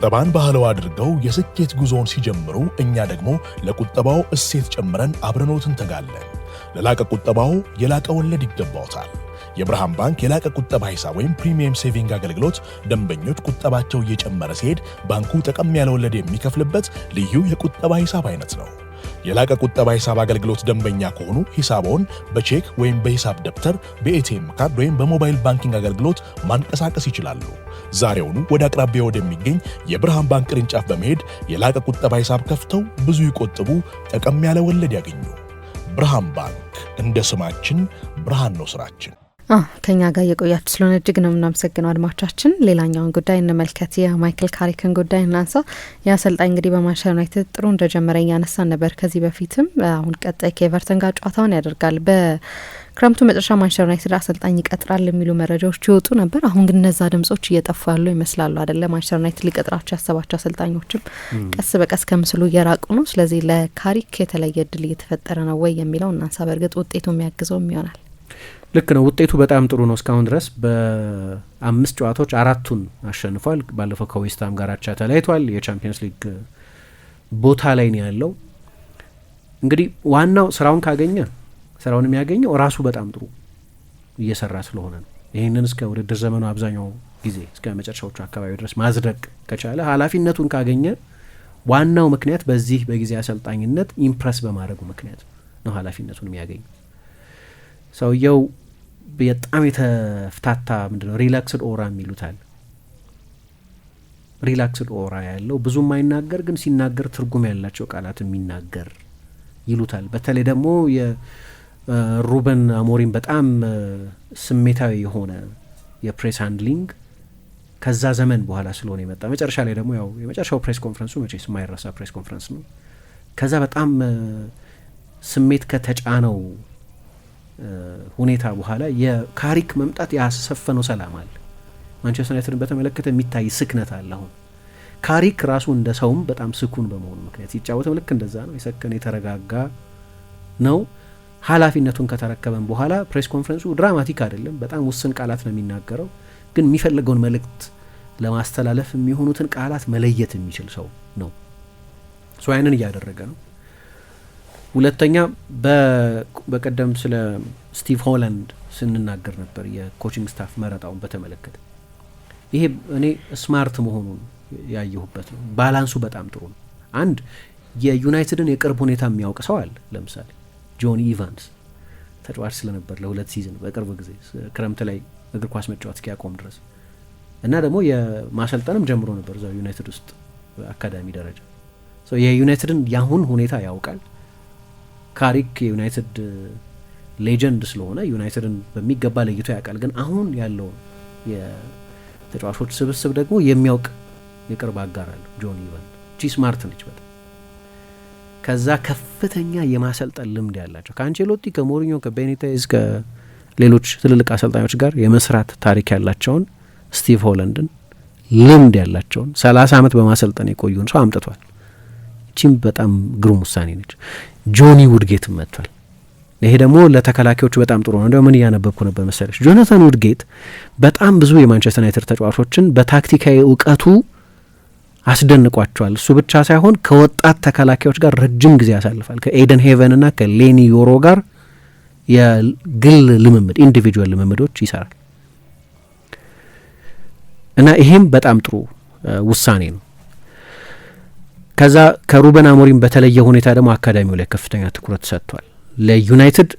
ቁጠባን ባህለው አድርገው የስኬት ጉዞውን ሲጀምሩ እኛ ደግሞ ለቁጠባው እሴት ጨምረን አብረኖት እንተጋለን። ለላቀ ቁጠባው የላቀ ወለድ ይገባዎታል። የብርሃን ባንክ የላቀ ቁጠባ ሂሳብ ወይም ፕሪሚየም ሴቪንግ አገልግሎት ደንበኞች ቁጠባቸው እየጨመረ ሲሄድ ባንኩ ጠቀም ያለ ወለድ የሚከፍልበት ልዩ የቁጠባ ሂሳብ አይነት ነው። የላቀ ቁጠባ ሂሳብ አገልግሎት ደንበኛ ከሆኑ ሂሳቦን በቼክ ወይም በሂሳብ ደብተር፣ በኤቲኤም ካርድ ወይም በሞባይል ባንኪንግ አገልግሎት ማንቀሳቀስ ይችላሉ። ዛሬውኑ ወደ አቅራቢያ ወደሚገኝ የብርሃን ባንክ ቅርንጫፍ በመሄድ የላቀ ቁጠባ ሂሳብ ከፍተው ብዙ ይቆጥቡ፣ ጠቀም ያለ ወለድ ያገኙ። ብርሃን ባንክ፣ እንደ ስማችን ብርሃን ነው ስራችን። ከኛ ጋር የቆያችሁ ስለሆነ እጅግ ነው የምናመሰግነው አድማጮቻችን። ሌላኛውን ጉዳይ እንመልከት። የማይክል ካሪክን ጉዳይ እናንሳ። የአሰልጣኝ እንግዲህ በማንቸስተር ዩናይትድ ጥሩ እንደጀመረ እያነሳን ነበር ከዚህ በፊትም። አሁን ቀጣይ ከኤቨርተን ጋር ጨዋታውን ያደርጋል። በክረምቱ መጨረሻ ማንቸስተር ዩናይትድ አሰልጣኝ ይቀጥራል የሚሉ መረጃዎች ይወጡ ነበር። አሁን ግን እነዛ ድምጾች እየጠፉ ያሉ ይመስላሉ አይደለ? ማንቸስተር ዩናይትድ ሊቀጥራቸው ያሰባቸው አሰልጣኞችም ቀስ በቀስ ከምስሉ እየራቁ ነው። ስለዚህ ለካሪክ የተለየ እድል እየተፈጠረ ነው ወይ የሚለው እናንሳ። በእርግጥ ውጤቱ የሚያግዘውም ይሆናል። ልክ ነው። ውጤቱ በጣም ጥሩ ነው። እስካሁን ድረስ በ5 ጨዋታዎች 4ቱን አሸንፏል። ባለፈው ከዌስትሃም ጋር አቻ ተለያይቷል። የቻምፒየንስ ሊግ ቦታ ላይ ነው ያለው። እንግዲህ ዋናው ስራውን ካገኘ ስራውን የሚያገኘው ራሱ በጣም ጥሩ እየሰራ ስለሆነ ነው። ይህንን እስከ ውድድር ዘመኑ አብዛኛው ጊዜ እስከ መጨረሻዎቹ አካባቢ ድረስ ማዝደቅ ከቻለ፣ ኃላፊነቱን ካገኘ ዋናው ምክንያት በዚህ በጊዜ አሰልጣኝነት ኢምፕረስ በማድረጉ ምክንያት ነው ኃላፊነቱን የሚያገኘው። ሰውየው በጣም የተፍታታ ምንድነው ሪላክስድ ኦራ የሚሉታል። ሪላክስድ ኦራ ያለው ብዙም አይናገር፣ ግን ሲናገር ትርጉም ያላቸው ቃላት የሚናገር ይሉታል። በተለይ ደግሞ የሩበን አሞሪም በጣም ስሜታዊ የሆነ የፕሬስ ሃንድሊንግ ከዛ ዘመን በኋላ ስለሆነ የመጣ መጨረሻ ላይ ደግሞ ያው የመጨረሻው ፕሬስ ኮንፈረንሱ መቼስ የማይረሳ ፕሬስ ኮንፈረንስ ነው። ከዛ በጣም ስሜት ከተጫነው ሁኔታ በኋላ የካሪክ መምጣት ያሰፈነው ሰላም አለ። ማንቸስተር ዩናይትድን በተመለከተ የሚታይ ስክነት አለ። አሁን ካሪክ ራሱ እንደ ሰውም በጣም ስኩን በመሆኑ ምክንያት ሲጫወትም ልክ እንደዛ ነው። የሰከነ የተረጋጋ ነው። ኃላፊነቱን ከተረከበን በኋላ ፕሬስ ኮንፈረንሱ ድራማቲክ አይደለም። በጣም ውስን ቃላት ነው የሚናገረው፣ ግን የሚፈልገውን መልእክት ለማስተላለፍ የሚሆኑትን ቃላት መለየት የሚችል ሰው ነው። ሶ ያንን እያደረገ ነው። ሁለተኛ በቀደም ስለ ስቲቭ ሆላንድ ስንናገር ነበር፣ የኮቺንግ ስታፍ መረጣውን በተመለከተ። ይሄ እኔ ስማርት መሆኑን ያየሁበት ነው። ባላንሱ በጣም ጥሩ ነው። አንድ የዩናይትድን የቅርብ ሁኔታ የሚያውቅ ሰው አለ። ለምሳሌ ጆኒ ኢቫንስ ተጫዋች ስለነበር ለ2 ሲዝን በቅርብ ጊዜ ክረምት ላይ እግር ኳስ መጫወት እስኪያቆም ድረስ እና ደግሞ የማሰልጠንም ጀምሮ ነበር እዛው ዩናይትድ ውስጥ አካዳሚ ደረጃ። የዩናይትድን ያሁን ሁኔታ ያውቃል። ካሪክ የዩናይትድ ሌጀንድ ስለሆነ ዩናይትድን በሚገባ ለይቶ ያውቃል። ግን አሁን ያለውን የተጫዋቾች ስብስብ ደግሞ የሚያውቅ የቅርብ አጋር አለው ጆኒ ኢቫን። ስማርት ነች በጣም። ከዛ ከፍተኛ የማሰልጠን ልምድ ያላቸው ከአንቼሎቲ፣ ከሞሪኞ፣ ከቤኒቴዝ ከሌሎች ትልልቅ አሰልጣኞች ጋር የመስራት ታሪክ ያላቸውን ስቲቭ ሆላንድን ልምድ ያላቸውን 30 ዓመት በማሰልጠን የቆዩን ሰው አምጥቷል። ቺም በጣም ግሩም ውሳኔ ነች። ጆኒ ውድጌትም መጥቷል። ይሄ ደግሞ ለተከላካዮቹ በጣም ጥሩ ነው። እንደው ምን እያነበብኩ ነበር መሰለሽ፣ ጆናታን ውድጌት በጣም ብዙ የማንቸስተር ዩናይትድ ተጫዋቾችን በታክቲካዊ እውቀቱ አስደንቋቸዋል። እሱ ብቻ ሳይሆን ከወጣት ተከላካዮች ጋር ረጅም ጊዜ ያሳልፋል። ከኤደን ሄቨን እና ከሌኒ ዮሮ ጋር የግል ልምምድ ኢንዲቪጁዋል ልምምዶች ይሰራል እና ይሄም በጣም ጥሩ ውሳኔ ነው። ከዛ ከሩበን አሞሪም በተለየ ሁኔታ ደግሞ አካዳሚው ላይ ከፍተኛ ትኩረት ሰጥቷል። ለዩናይትድ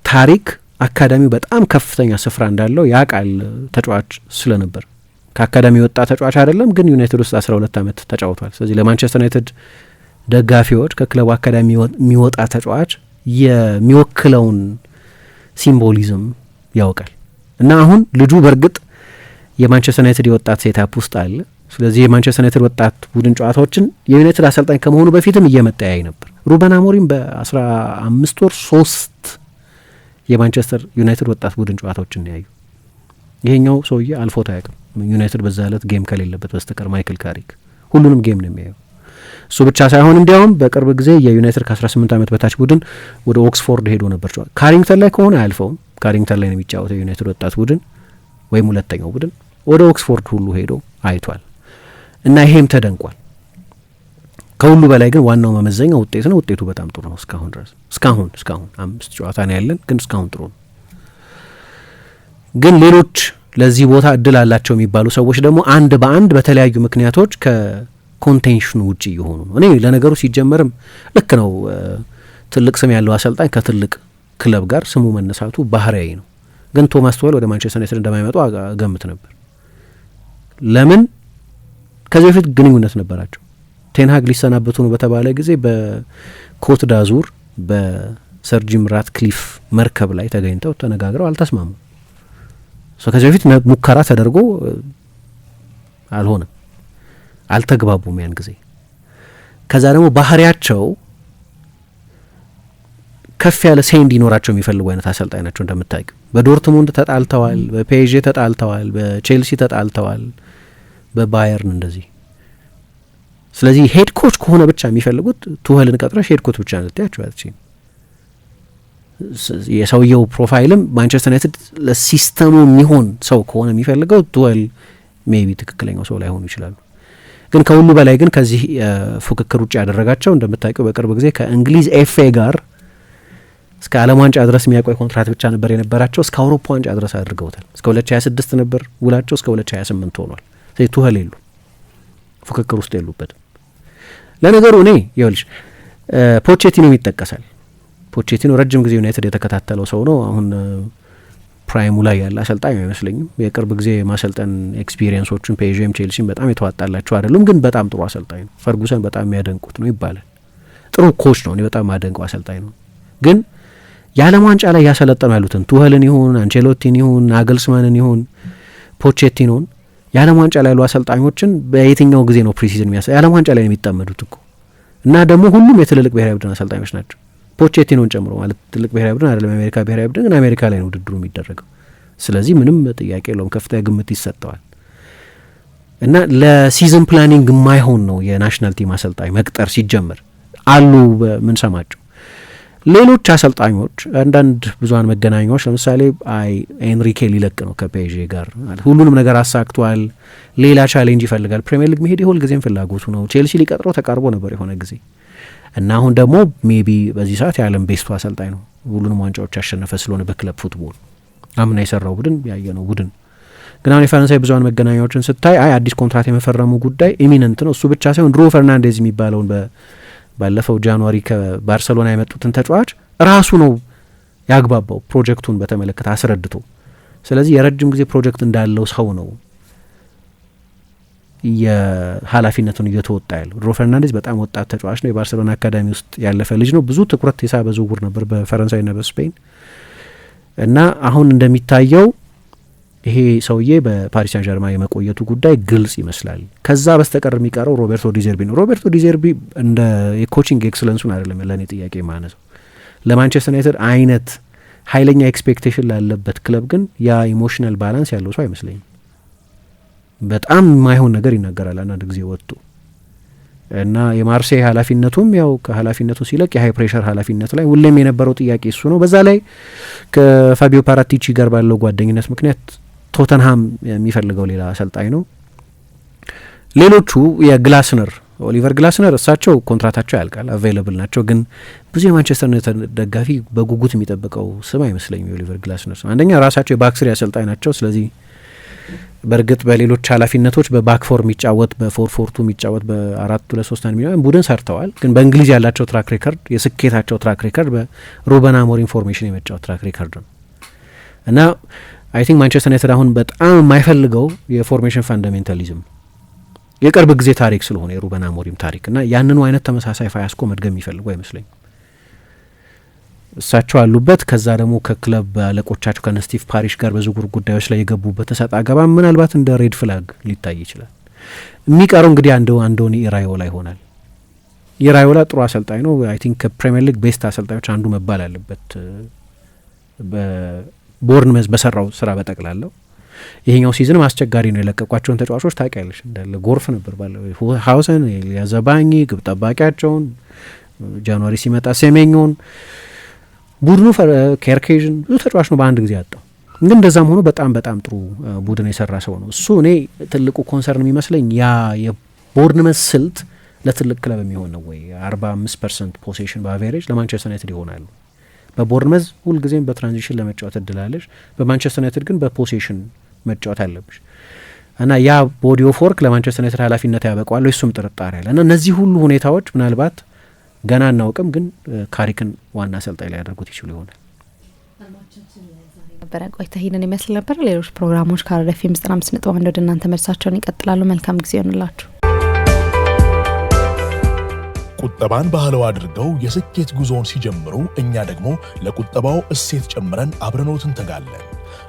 ታሪክ አካዳሚው በጣም ከፍተኛ ስፍራ እንዳለው ያውቃል። ተጫዋች ስለነበር ከአካዳሚ የወጣ ተጫዋች አይደለም፣ ግን ዩናይትድ ውስጥ 12 ዓመት ተጫውቷል። ስለዚህ ለማንቸስተር ዩናይትድ ደጋፊዎች ከክለቡ አካዳሚ የሚወጣ ተጫዋች የሚወክለውን ሲምቦሊዝም ያውቃል እና አሁን ልጁ በእርግጥ የማንቸስተር ዩናይትድ የወጣት ሴታፕ ውስጥ አለ። ስለዚህ የማንቸስተር ዩናይትድ ወጣት ቡድን ጨዋታዎችን የዩናይትድ አሰልጣኝ ከመሆኑ በፊትም እየመጣ ያይ ነበር። ሩበን አሞሪም በ15 ወር 3 የማንቸስተር ዩናይትድ ወጣት ቡድን ጨዋታዎችን ያዩ። ይሄኛው ሰውዬ አልፎት አያውቅም። ዩናይትድ በዛ ዕለት ጌም ከሌለበት በስተቀር ማይክል ካሪክ ሁሉንም ጌም ነው የሚያየው። እሱ ብቻ ሳይሆን እንዲያውም በቅርብ ጊዜ የዩናይትድ ከ18 ዓመት በታች ቡድን ወደ ኦክስፎርድ ሄዶ ነበር። ካሪንግተን ላይ ከሆነ አያልፈውም። ካሪንግተን ላይ ነው የሚጫወተው የዩናይትድ ወጣት ቡድን ወይም ሁለተኛው ቡድን። ወደ ኦክስፎርድ ሁሉ ሄዶ አይቷል እና ይሄም ተደንቋል። ከሁሉ በላይ ግን ዋናው መመዘኛ ውጤት ነው። ውጤቱ በጣም ጥሩ ነው እስካሁን ድረስ። እስካሁን 5 ጨዋታ ነው ያለን፣ ግን እስካሁን ጥሩ ነው። ግን ሌሎች ለዚህ ቦታ እድል አላቸው የሚባሉ ሰዎች ደግሞ አንድ በአንድ በተለያዩ ምክንያቶች ከኮንቴንሽኑ ውጪ እየሆኑ ነው። እኔ ለነገሩ ሲጀመርም ልክ ነው፣ ትልቅ ስም ያለው አሰልጣኝ ከትልቅ ክለብ ጋር ስሙ መነሳቱ ባህሪያዊ ነው። ግን ቶማስ ቱኸል ወደ ማንቸስተር ዩናይትድ እንደማይመጡ ገምት ነበር። ለምን? ከዚህ በፊት ግንኙነት ነበራቸው። ቴንሃግ ሊሰናበቱ ነው በተባለ ጊዜ በኮት ዳዙር በሰር ጂም ራትክሊፍ መርከብ ላይ ተገኝተው ተነጋግረው አልተስማሙ። ከዚህ በፊት ሙከራ ተደርጎ አልሆነም፣ አልተግባቡም ያን ጊዜ። ከዛ ደግሞ ባህሪያቸው ከፍ ያለ ሴይ እንዲኖራቸው የሚፈልጉ አይነት አሰልጣኝ ናቸው። እንደምታውቂው በዶርትሙንድ ተጣልተዋል፣ በፔዤ ተጣልተዋል፣ በቼልሲ ተጣልተዋል፣ በባየርን እንደዚህ። ስለዚህ ሄድ ኮች ከሆነ ብቻ የሚፈልጉት ቱኸልን ቀጥረሽ ሄድ ኮች ብቻ ልትያቸው አትችይም። የሰውየው ፕሮፋይልም ማንቸስተር ዩናይትድ ለሲስተሙ የሚሆን ሰው ከሆነ የሚፈልገው ቱኸል ሜቢ ትክክለኛው ሰው ላይሆኑ ይችላሉ። ግን ከሁሉ በላይ ግን ከዚህ ፉክክር ውጭ ያደረጋቸው እንደምታውቂው በቅርብ ጊዜ ከእንግሊዝ ኤፍኤ ጋር እስከ ዓለም ዋንጫ ድረስ የሚያቆይ ኮንትራት ብቻ ነበር የነበራቸው። እስከ አውሮፓ ዋንጫ ድረስ አድርገውታል። እስከ 2026 ነበር ውላቸው፣ እስከ 2028 ሆኗል። ስለዚህ ቱኸል የሉ ፉክክር ውስጥ የሉበትም። ለነገሩ እኔ ይኸውልሽ ፖቼቲኖም ይጠቀሳል። ፖቼቲኖ ረጅም ጊዜ ዩናይትድ የተከታተለው ሰው ነው። አሁን ፕራይሙ ላይ ያለ አሰልጣኝ አይመስለኝም። የቅርብ ጊዜ ማሰልጠን ኤክስፒሪየንሶቹን ፔዥም ቼልሲም በጣም የተዋጣላቸው አይደሉም፣ ግን በጣም ጥሩ አሰልጣኝ ነው። ፈርጉሰን በጣም የሚያደንቁት ነው ይባላል። ጥሩ ኮች ነው። እኔ በጣም ማደንቀው አሰልጣኝ ነው። ግን የዓለም ዋንጫ ላይ ያሰለጠኑ ያሉትን ቱኸልን ይሁን አንቼሎቲን ይሁን ናግልስማንን ይሁን ፖቼቲኖን የዓለም ዋንጫ ላይ ያሉ አሰልጣኞችን በየትኛው ጊዜ ነው ፕሪሲዝን የዓለም ዋንጫ ላይ ነው የሚጣመዱት እኮ። እና ደግሞ ሁሉም የትልልቅ ብሔራዊ ቡድን አሰልጣኞች ናቸው፣ ፖቼቲኖን ጨምሮ። ማለት ትልቅ ብሔራዊ ቡድን አይደለም የአሜሪካ ብሔራዊ ቡድን፣ ግን አሜሪካ ላይ ነው ውድድሩ የሚደረገው። ስለዚህ ምንም ጥያቄ የለውም፣ ከፍተኛ ግምት ይሰጠዋል። እና ለሲዝን ፕላኒንግ የማይሆን ነው የናሽናል ቲም አሰልጣኝ መቅጠር ሲጀምር አሉ ምንሰማቸው ሌሎች አሰልጣኞች። አንዳንድ ብዙሀን መገናኛዎች ለምሳሌ ኤንሪኬ ሊለቅ ነው ከፔዤ ጋር፣ ሁሉንም ነገር አሳክቷል፣ ሌላ ቻሌንጅ ይፈልጋል፣ ፕሪሚየር ሊግ መሄድ የሁል ጊዜም ፍላጎቱ ነው፣ ቼልሲ ሊቀጥረው ተቃርቦ ነበር የሆነ ጊዜ እና አሁን ደግሞ ሜቢ በዚህ ሰዓት የዓለም ቤስቱ አሰልጣኝ ነው፣ ሁሉንም ዋንጫዎች ያሸነፈ ስለሆነ በክለብ ፉትቦል አምና የሰራው ቡድን ያየነው ቡድን። ግን አሁን የፈረንሳይ ብዙሀን መገናኛዎችን ስታይ አዲስ ኮንትራት የመፈረሙ ጉዳይ ኢሚነንት ነው። እሱ ብቻ ሳይሆን ድሮ ፈርናንዴዝ የሚባለውን ባለፈው ጃንዋሪ ከባርሰሎና የመጡትን ተጫዋች ራሱ ነው ያግባባው ፕሮጀክቱን በተመለከተ አስረድቶ። ስለዚህ የረጅም ጊዜ ፕሮጀክት እንዳለው ሰው ነው የኃላፊነቱን እየተወጣ ያለው። ድሮ ፈርናንዴዝ በጣም ወጣት ተጫዋች ነው፣ የባርሰሎና አካዳሚ ውስጥ ያለፈ ልጅ ነው። ብዙ ትኩረት የሳበ ዝውውር ነበር በፈረንሳይና በስፔን እና አሁን እንደሚታየው ይሄ ሰውዬ በፓሪስ ሳን ጀርማ የመቆየቱ ጉዳይ ግልጽ ይመስላል። ከዛ በስተቀር የሚቀረው ሮቤርቶ ዲዘርቢ ነው። ሮቤርቶ ዲዘርቢ እንደ የኮቺንግ ኤክሰለንሱን አይደለም ለእኔ ጥያቄ የማነሰው። ለማንቸስተር ዩናይትድ አይነት ኃይለኛ ኤክስፔክቴሽን ላለበት ክለብ ግን ያ ኢሞሽናል ባላንስ ያለው ሰው አይመስለኝም። በጣም የማይሆን ነገር ይናገራል አንዳንድ ጊዜ ወጥቶ እና የማርሴይ ኃላፊነቱም ያው ከኃላፊነቱ ሲለቅ የሀይ ፕሬሸር ኃላፊነት ላይ ሁሌም የነበረው ጥያቄ እሱ ነው። በዛ ላይ ከፋቢዮ ፓራቲቺ ጋር ባለው ጓደኝነት ምክንያት ቶተንሃም የሚፈልገው ሌላ አሰልጣኝ ነው። ሌሎቹ የግላስነር ኦሊቨር ግላስነር እሳቸው ኮንትራታቸው ያልቃል፣ አቬይለብል ናቸው። ግን ብዙ የማንቸስተር ዩናይትድ ደጋፊ በጉጉት የሚጠብቀው ስም አይመስለኝም የኦሊቨር ግላስነር ስም። አንደኛ ራሳቸው የባክስሪ አሰልጣኝ ናቸው። ስለዚህ በእርግጥ በሌሎች ኃላፊነቶች በባክፎር የሚጫወት በ4-4-2 የሚጫወት በ4-2-3-1 ሚሊዮን ቡድን ሰርተዋል። ግን በእንግሊዝ ያላቸው ትራክ ሬከርድ የስኬታቸው ትራክ ሬከርድ በሩበን አሞሪም ፎርሜሽን የመጫወት ትራክ ሬከርድ ነው እና አይ ቲንክ ማንቸስተር ዩናይትድ አሁን በጣም የማይፈልገው የፎርሜሽን ፋንዳሜንታሊዝም የቅርብ ጊዜ ታሪክ ስለሆነ የሩበን አሞሪም ታሪክ እና ያንኑ አይነት ተመሳሳይ ፋያስኮ መድገም የሚፈልጉ አይመስለኝም። እሳቸው አሉበት። ከዛ ደግሞ ከክለብ አለቆቻቸው ከነ ስቲቭ ፓሪሽ ጋር በዝውውር ጉዳዮች ላይ የገቡበት ተሰጣ ገባ ምናልባት እንደ ሬድ ፍላግ ሊታይ ይችላል። የሚቀረው እንግዲህ አንዶኒ ኢራዮላ ይሆናል። ኢራዮላ ጥሩ አሰልጣኝ ነው። አይ ቲንክ ከፕሪሚየር ሊግ ቤስት አሰልጣኞች አንዱ መባል አለበት በቦርንመዝ በሰራው ስራ በጠቅላላው። ይሄኛው ሲዝንም አስቸጋሪ ነው። የለቀቋቸውን ተጫዋቾች ታውቂያለሽ፣ እንዳለ ጎርፍ ነበር ባለው ሀውሰን ያዘባኝ ግብ ጠባቂያቸውን ጃንዋሪ ሲመጣ ሴሜኞን ቡድኑ ኬርኬዥን ብዙ ተጫዋች ነው በአንድ ጊዜ ያጣው። ግን እንደዛም ሆኖ በጣም በጣም ጥሩ ቡድን የሰራ ሰው ነው እሱ። እኔ ትልቁ ኮንሰርን የሚመስለኝ ያ ቦርንመስ ስልት ለትልቅ ክለብ የሚሆን ነው ወይ? 45% ፖሴሽን በአቬሬጅ ለማንቸስተር ዩናይትድ ይሆናሉ። በቦርንመዝ ሁልጊዜም በትራንዚሽን ለመጫወት እድላለሽ፣ በማንቸስተር ዩናይትድ ግን በፖሴሽን መጫወት አለብሽ እና ያ ቦዲ ኦፍ ወርክ ለማንቸስተር ዩናይትድ ኃላፊነት ያበቀዋል። እሱም ጥርጣሬ አለ እና እነዚህ ሁሉ ሁኔታዎች ምናልባት ገና አናውቅም፣ ግን ካሪክን ዋና አሰልጣኝ ላይ ያደርጉት ይችሉ ይሆናል። ነበረ ቆይታ ይሄንን ይመስል ነበር። ሌሎች ፕሮግራሞች ከአራዳኤፍ 95.1 ወደ እናንተ መልሳቸውን ይቀጥላሉ። መልካም ጊዜ ይሆንላችሁ። ቁጠባን ባህለው አድርገው የስኬት ጉዞውን ሲጀምሩ እኛ ደግሞ ለቁጠባው እሴት ጨምረን አብረኖት እንተጋለን።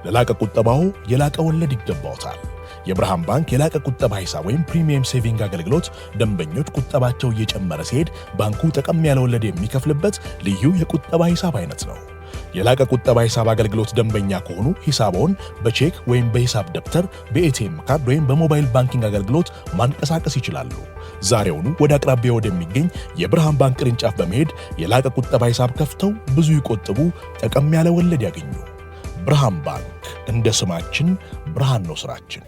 ለላቀ ቁጠባው የላቀ ወለድ ይገባውታል። የብርሃን ባንክ የላቀ ቁጠባ ሂሳብ ወይም ፕሪሚየም ሴቪንግ አገልግሎት ደንበኞች ቁጠባቸው እየጨመረ ሲሄድ ባንኩ ጠቀም ያለ ወለድ የሚከፍልበት ልዩ የቁጠባ ሂሳብ አይነት ነው። የላቀ ቁጠባ ሂሳብ አገልግሎት ደንበኛ ከሆኑ ሂሳቦን በቼክ ወይም በሂሳብ ደብተር፣ በኤቲኤም ካርድ ወይም በሞባይል ባንኪንግ አገልግሎት ማንቀሳቀስ ይችላሉ። ዛሬውኑ ወደ አቅራቢያ ወደሚገኝ የብርሃን ባንክ ቅርንጫፍ በመሄድ የላቀ ቁጠባ ሂሳብ ከፍተው ብዙ ይቆጥቡ፣ ጠቀም ያለ ወለድ ያገኙ። ብርሃን ባንክ፣ እንደ ስማችን ብርሃን ነው ስራችን።